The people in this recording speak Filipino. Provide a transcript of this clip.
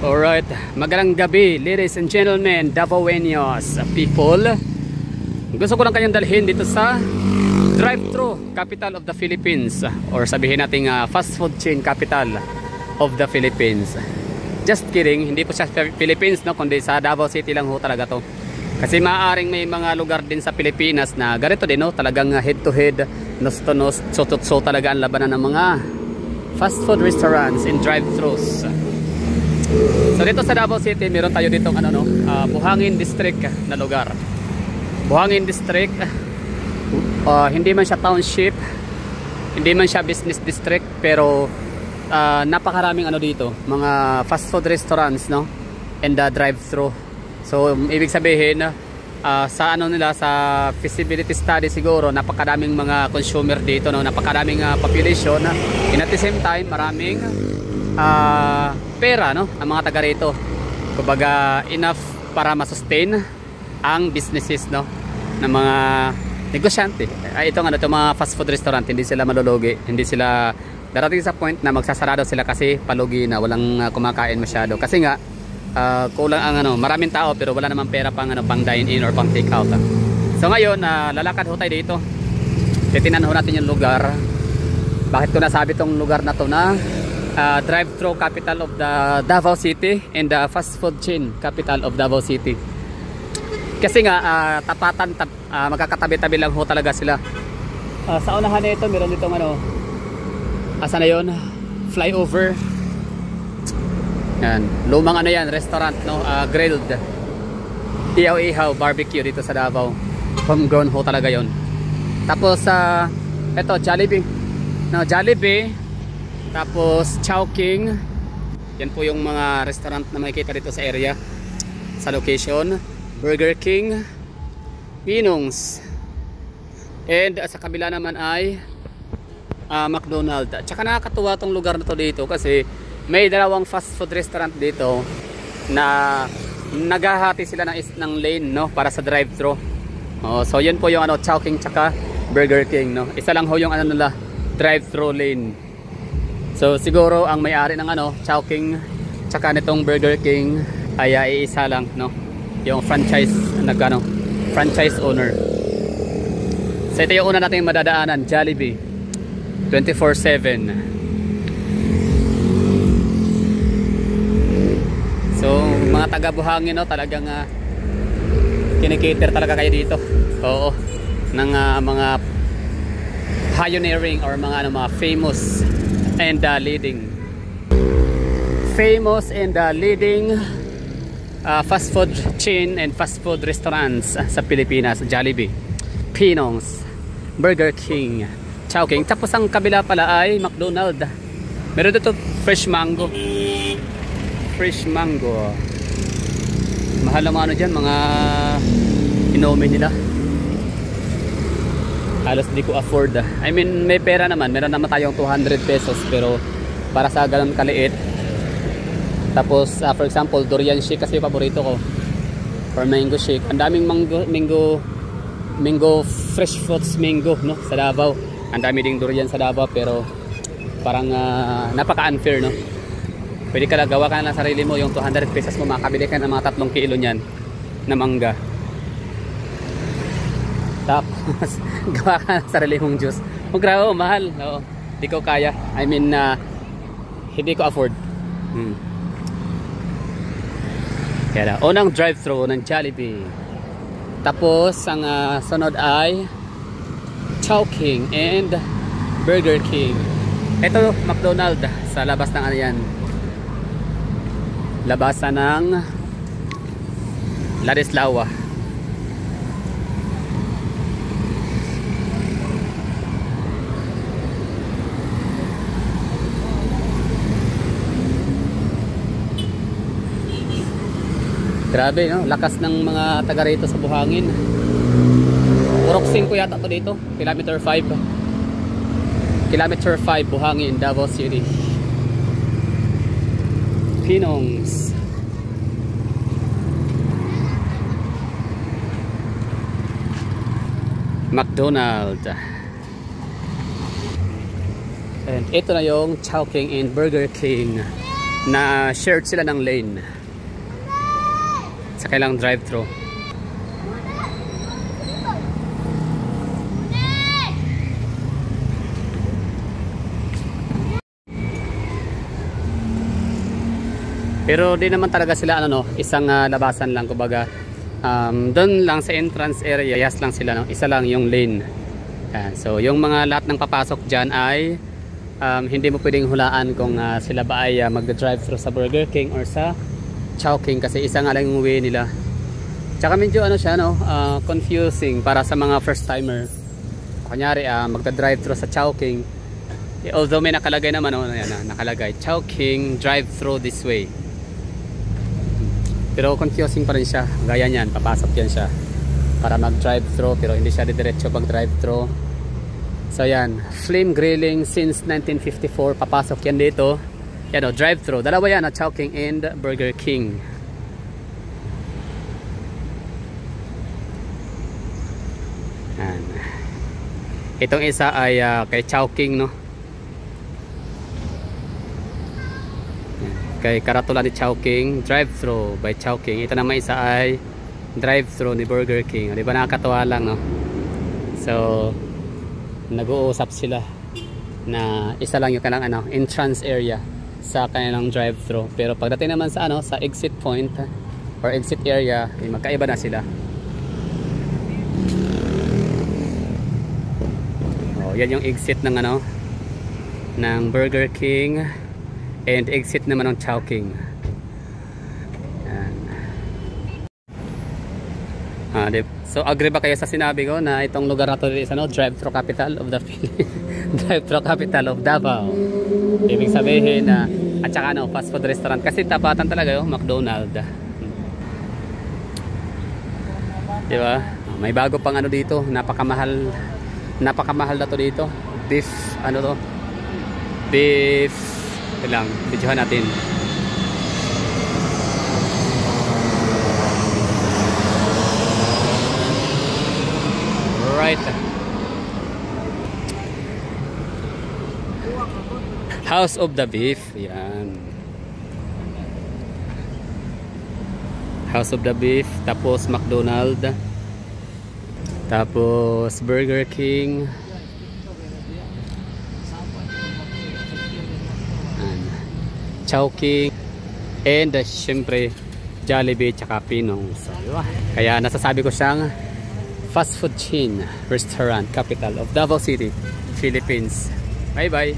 Alright, magandang gabi ladies and gentlemen, Davaoenos people. Gusto ko lang kayong dalhin dito sa drive-thru capital of the Philippines, or sabihin natin fast food chain capital of the Philippines. Just kidding, hindi po siya Philippines, no, kundi sa Davao City lang ho talaga to. Kasi maaaring may mga lugar din sa Pilipinas na ganito din, no, talagang head to head, nose to nose, so talaga ang labanan ng mga fast food restaurants and drive-thrus. So dito sa Davao City, meron tayo ditong Buhangin District na lugar. Buhangin District, hindi man siya township, hindi man siya business district, pero napakaraming dito, mga fast food restaurants, no, and drive-thru. So ibig sabihin, sa sa feasibility study siguro, napakaraming mga consumer dito, no, napakaraming population, and at the same time maraming pera, no, ang mga taga rito. Kumbaga enough para ma-sustain ang businesses, no, ng mga negosyante. Itong mga fast food restaurant, hindi sila malulugi, hindi sila darating sa point na magsasarado sila kasi palugi na, walang kumakain masyado. Kasi nga kulang ang maraming tao pero wala namang pera pang pang dine in or pang take out. So ngayon lalakad ho tayo dito. Titinan ho natin yung lugar. Bakit ko nasabi tong lugar na to na drive-thru capital of the Davao City and the fast food chain capital of Davao City? Kasi nga tapatan, magkakatabi-tabi lang ho talaga sila. Sa unahan nito meron ditong asa na yun, flyover. Yan, lumang yan, restaurant, no, grilled, ihaw-ihaw, barbecue dito sa Davao. Homegrown ho talaga yon. Tapos eto Jollibee, no, Jollibee. Tapos Chowking. Yan po yung mga restaurant na makikita dito sa area, sa location. Burger King, Pinongs, and sa kabila naman ay McDonald's. At saka nakakatuwa tong lugar na to dito kasi may dalawang fast food restaurant dito na naghahati sila ng lane, no, para sa drive-thru. So yun po yung Chowking tsaka Burger King, no. Isa lang ho yung nila, drive-thru lane. So siguro ang may-ari ng Chowking tsaka nitong Burger King ay iisa lang, no, yung franchise franchise owner. So ito yung una nating madadaanan, Jollibee 24/7. So mga taga Buhangin, no, talagang kinikater talaga kayo dito. Oo, ng mga pioneering or mga famous and leading fast food chain and fast food restaurants sa Pilipinas. Jollibee, Pinongs, Burger King, Chowking. Tapos ang kabila pala ay McDonald's. Meron dito fresh mango. Fresh mango. Mahal ang dyan, mga inumin nila. Halos di ko afford. I mean, may pera naman. Meron naman tayong 200 pesos. Pero para sa ganun kaliit. Tapos for example, durian shake kasi yung paborito ko, or mango shake. Ang daming mango fresh fruits mango, no, sa Davao. Ang dami ding durian sa Davao, pero parang napaka-unfair, no. Pwede ka gawa ka na sarili mo, yung 200 pesos mo makabili ka ng mga 3 kilo niyan na mangga. Tapos gawa ka ng sarili mong juice. Grabe, mahal. Oo, hindi ko kaya. I mean, hindi ko afford. Kaya unang drive-thru ng Jollibee. Tapos ang sunod ay Chowking and Burger King. Ito McDonald's sa labas ng yan, labasan ng Ladislao. Grabe, no? Lakas ng mga taga rito sa Buhangin. Purok 5 yata to dito, kilometer 5. Kilometer 5, Buhangin, Davao City. Pinongs. McDonald's. And ito na yung Chowking and Burger King. na shared sila ng lane sa kailang drive-thru. Pero di naman talaga sila isang labasan lang, kumbaga doon lang sa entrance area, yes lang sila, isa lang yung lane. So yung mga lahat ng papasok dyan ay hindi mo pwedeng hulaan kung sila ba ay mag-drive thru sa Burger King or sa Chowking, kasi isa nga lang yung way nila. Tsaka medyo siya confusing para sa mga first timer. Kunyari magda-drive thru sa Chowking, although may nakalagay naman nakalagay Chowking drive thru this way, pero confusing pa rin siya. Gaya niyan, papasok yan siya para mag-drive thru pero hindi siya diretso pag-drive thru. So yan, flame grilling since 1954, papasok yan dito. Yan drive thru. Dalawa yan, Chowking and Burger King. Yan. Itong isa ay kay Chowking, no? Kay karatula ni Chowking, drive-thru by Chowking. Ito naman isa ay drive-thru ni Burger King. Di ba nakakatawa lang, no? So nag-uusap sila na isa lang yung kanilang entrance area sa kanilang drive-thru. Pero pagdating naman sa sa exit point or exit area, magkaiba na sila. Oh, yan yung exit ng ng Burger King. And exit naman ng Chowking. So agree ba kayo sa sinabi ko na itong lugar na to is drive-thru capital of the drive-thru capital of Davao? Ibig sabihin na at saka fast food restaurant, kasi tapatan talaga yung McDonald's. Di ba? May bago pang dito, napakamahal na to dito. Beef beef lang, videohan natin. Right. House of the Beef. Yan. House of the Beef. Tapos McDonald's. Tapos Burger King. Chowking, and syempre Jollibee tsaka Pinong. So, kaya nasasabi ko siyang fast food chain restaurant capital of Davao City, Philippines. Bye bye.